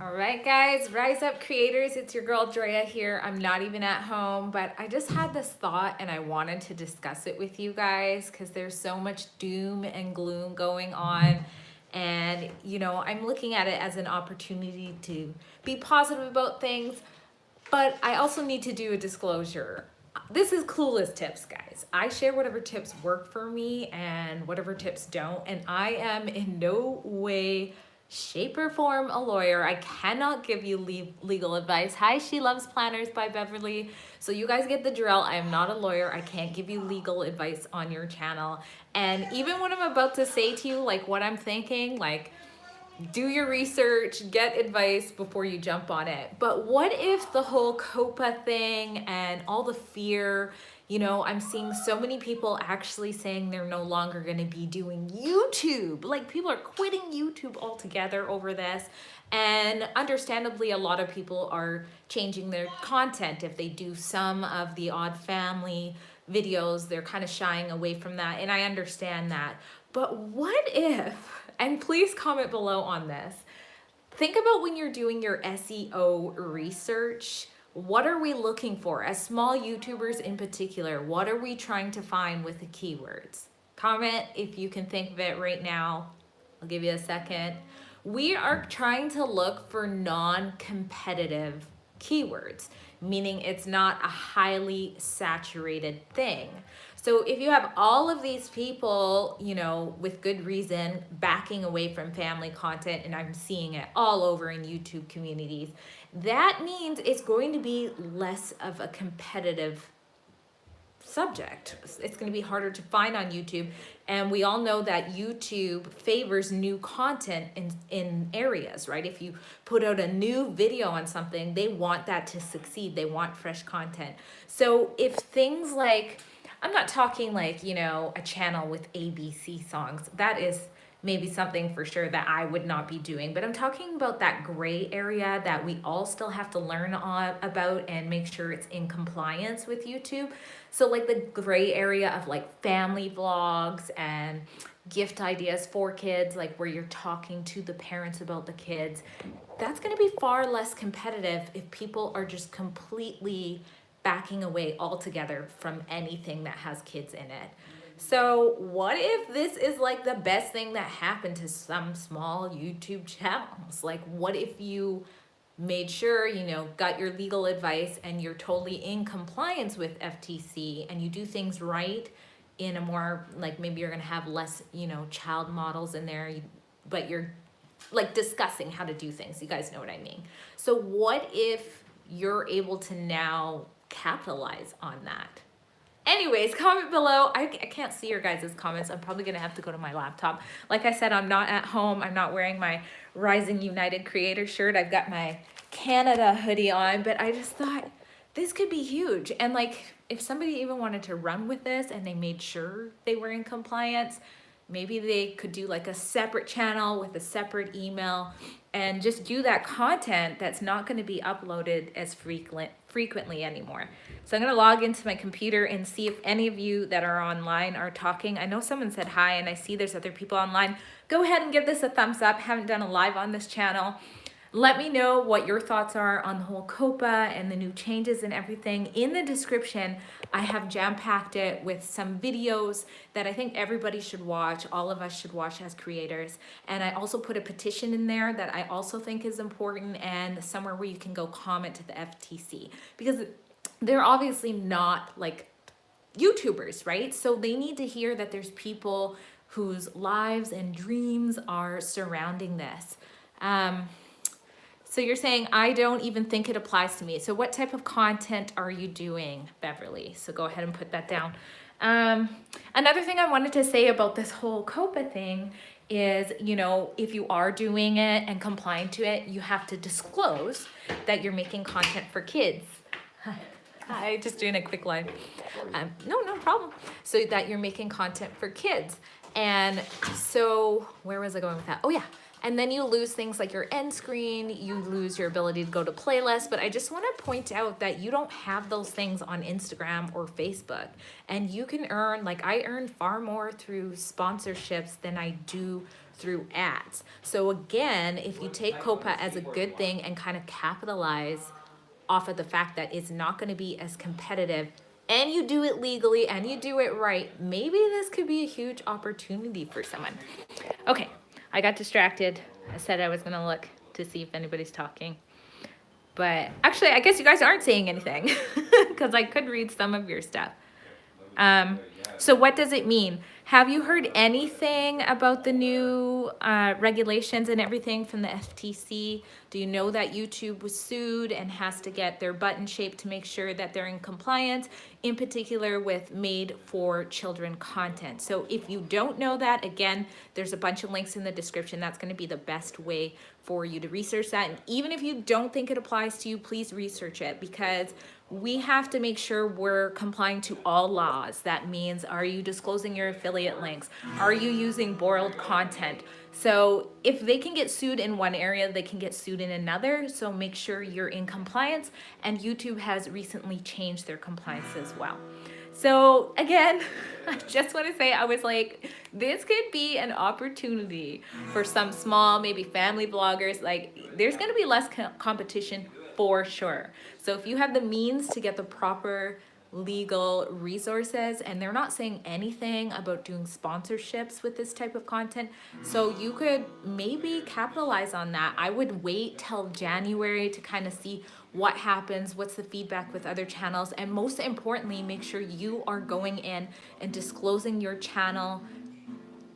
All right, guys, rise up creators. It's your girl Drea here. I'm not even at home, but I just had this thought and I wanted to discuss it with you guys because there's so much doom and gloom going on. And, I'm looking at it as an opportunity to be positive about things, but I also need to do a disclosure. This is clueless tips, guys. I share whatever tips work for me and whatever tips don't, and I am in no way, shape, or form a lawyer. I cannot give you legal advice. Hi, She Loves Planners by Beverly. So you guys get the drill. I am not a lawyer. I can't give you legal advice on your channel. And even what I'm about to say to you, like what I'm thinking, like do your research, get advice before you jump on it. But what if the whole COPPA thing and all the fear, I'm seeing so many people actually saying they're no longer going to be doing YouTube. Like people are quitting YouTube altogether over this. And understandably, a lot of people are changing their content. If they do some of the odd family videos, they're kind of shying away from that. And I understand that. But what if, and please comment below on this, think about when you're doing your SEO research. What are we looking for? As small YouTubers in particular, what are we trying to find with the keywords? Comment if you can think of it right now. I'll give you a second. We are trying to look for non-competitive keywords, meaning it's not a highly saturated thing. So if you have all of these people, with good reason, backing away from family content, and I'm seeing it all over in YouTube communities, that means it's going to be less of a competitive subject. It's going to be harder to find on YouTube. And we all know that YouTube favors new content in areas, right? If you put out a new video on something, they want that to succeed. They want fresh content. So if things like, I'm not talking like, a channel with ABC songs. That is maybe something for sure that I would not be doing. But I'm talking about that gray area that we all still have to learn about and make sure it's in compliance with YouTube. So like the gray area of like family vlogs and gift ideas for kids, like where you're talking to the parents about the kids, that's going to be far less competitive if people are just completely backing away altogether from anything that has kids in it. So what if this is like the best thing that happened to some small YouTube channels? Like what if you made sure, got your legal advice and you're totally in compliance with FTC and you do things right in a more, like maybe you're going to have less, child models in there, but you're like discussing how to do things. You guys know what I mean? So what if you're able to now capitalize on that? Anyways, comment below. I can't see your guys' comments. I'm probably going to have to go to my laptop. Like I said, I'm not at home. I'm not wearing my Rising United Creator shirt. I've got my Canada hoodie on, but I just thought this could be huge. And like, if somebody even wanted to run with this and they made sure they were in compliance, maybe they could do like a separate channel with a separate email and just do that content that's not going to be uploaded as frequently anymore. So I'm going to log into my computer and see if any of you that are online are talking. I know someone said hi and I see there's other people online. Go ahead and give this a thumbs up. Haven't done a live on this channel. Let me know what your thoughts are on the whole COPPA and the new changes and everything. In the description, I have jam-packed it with some videos that I think everybody should watch, all of us should watch as creators. And I also put a petition in there that I also think is important and somewhere where you can go comment to the FTC. Because they're obviously not like YouTubers, right? So they need to hear that there's people whose lives and dreams are surrounding this. So you're saying, I don't even think it applies to me. So what type of content are you doing, Beverly? So go ahead and put that down. Another thing I wanted to say about this whole COPPA thing is, if you are doing it and complying to it, you have to disclose that you're making content for kids. Hi, just doing a quick live. No problem. So that you're making content for kids. And so where was I going with that? Oh yeah. And then you lose things like your end screen, you lose your ability to go to playlists. But I just want to point out that you don't have those things on Instagram or Facebook. And you can earn, like I earn far more through sponsorships than I do through ads. So again, if you take COPPA as a good thing and kind of capitalize off of the fact that it's not going to be as competitive, and you do it legally and you do it right, maybe this could be a huge opportunity for someone. Okay, I got distracted. I said I was going to look to see if anybody's talking. But actually, I guess you guys aren't saying anything because I could read some of your stuff. So what does it mean? Have you heard anything about the new regulations and everything from the FTC? Do you know that YouTube was sued and has to get their button shaped to make sure that they're in compliance, in particular with made for children content? So if you don't know that, again, there's a bunch of links in the description. That's going to be the best way for you to research that. And even if you don't think it applies to you, please research it, because we have to make sure we're complying to all laws. That means, are you disclosing your affiliate links? Are you using borrowed content? So if they can get sued in one area, they can get sued in another. So make sure you're in compliance. And YouTube has recently changed their compliance as well. So again, I just want to say, I was like, this could be an opportunity for some small, maybe family bloggers. Like, there's going to be less competition for sure. So if you have the means to get the proper legal resources, and they're not saying anything about doing sponsorships with this type of content, so you could maybe capitalize on that. I would wait till January to kind of see what happens, what's the feedback with other channels, and most importantly, make sure you are going in and disclosing your channel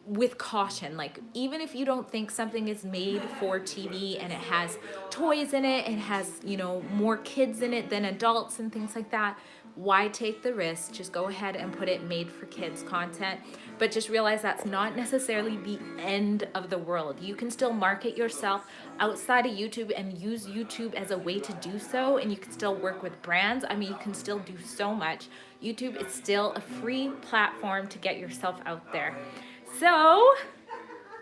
with caution. Like, even if you don't think something is made for TV and it has toys in it, it has, you know, more kids in it than adults and things like that, why take the risk? Just go ahead and put it made for kids content. But just realize that's not necessarily the end of the world. You can still market yourself outside of YouTube and use YouTube as a way to do so, and you can still work with brands. I mean, you can still do so much. YouTube is still a free platform to get yourself out there. So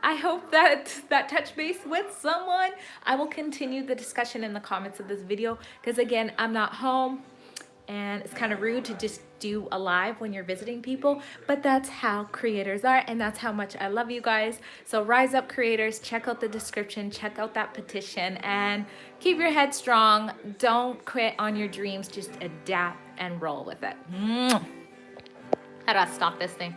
I hope that touched base with someone. I will continue the discussion in the comments of this video, because again, I'm not home and it's kind of rude to just do a live when you're visiting people, but that's how creators are, and that's how much I love you guys. So rise up, creators. Check out the description, check out that petition, and keep your head strong. Don't quit on your dreams, just adapt and roll with it. How do I stop this thing?